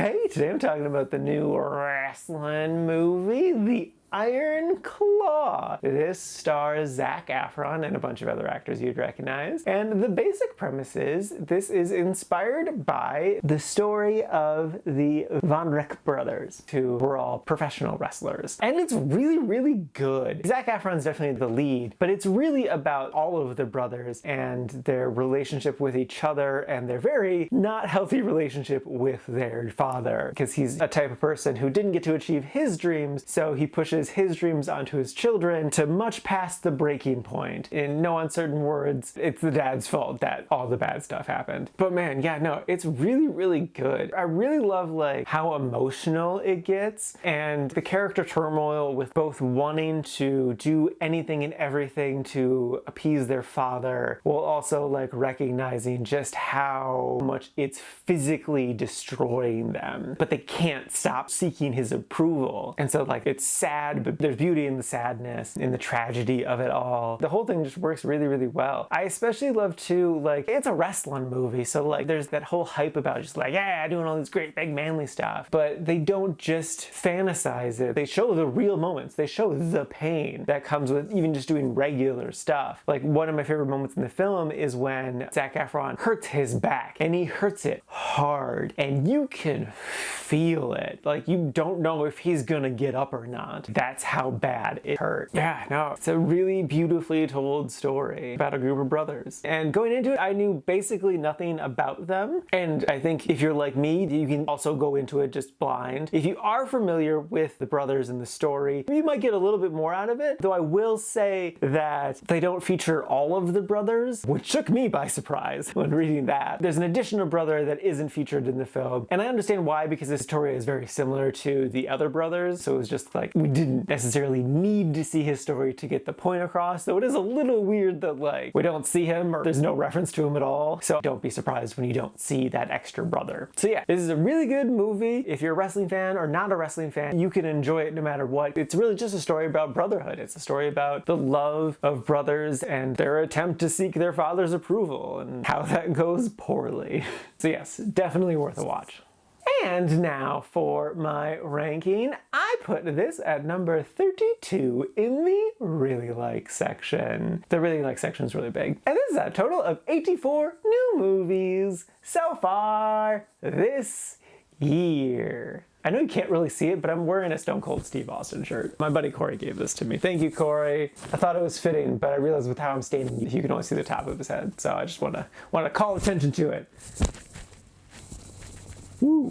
right, today I'm talking about the new wrestling movie, The Iron Claw. This stars Zac Efron and a bunch of other actors you'd recognize. And the basic premise is this is inspired by the story of the Von Erich brothers, who were all professional wrestlers. And it's really, really good. Zac Efron's definitely the lead, but it's really about all of the brothers and their relationship with each other and their very not healthy relationship with their father. Because he's a type of person who didn't get to achieve his dreams, so he pushes his dreams onto his children to much past the breaking point. In no uncertain words, it's the dad's fault that all the bad stuff happened. But man, yeah, no, it's really, really good. I really love like how emotional it gets and the character turmoil with both wanting to do anything and everything to appease their father while also like recognizing just how much it's physically destroying them. But they can't stop seeking his approval. And so like it's sad, but there's beauty in the sadness, in the tragedy of it all. The whole thing just works really, really well. I especially love too, like, it's a wrestling movie, so like there's that whole hype about just like, yeah, doing all this great big manly stuff. But they don't just fantasize it. They show the real moments. They show the pain that comes with even just doing regular stuff. Like one of my favorite moments in the film is when Zac Efron hurts his back, and he hurts it hard, and you can feel it. Like you don't know if he's gonna get up or not. That's how bad it hurt. Yeah, no, it's a really beautifully told story about a group of brothers. And going into it, I knew basically nothing about them. And I think if you're like me, you can also go into it just blind. If you are familiar with the brothers and the story, you might get a little bit more out of it. Though I will say that they don't feature all of the brothers, which took me by surprise when reading that. There's an additional brother that isn't featured in the film. And I understand why, because this story is very similar to the other brothers. So it was just like, we didn't necessarily need to see his story to get the point across. So it is a little weird that like we don't see him or there's no reference to him at all. So don't be surprised when you don't see that extra brother. So yeah, this is a really good movie. If you're a wrestling fan or not a wrestling fan, you can enjoy it no matter what. It's really just a story about brotherhood. It's a story about the love of brothers and their attempt to seek their father's approval and how that goes poorly. So yes, definitely worth a watch. And now for my ranking, I put this at number 32 in the really like section. The really like section is really big. And this is a total of 84 new movies so far this year. I know you can't really see it, but I'm wearing a Stone Cold Steve Austin shirt. My buddy Corey gave this to me. Thank you, Corey. I thought it was fitting, but I realized with how I'm standing, you can only see the top of his head. So I just want to call attention to it. Woo.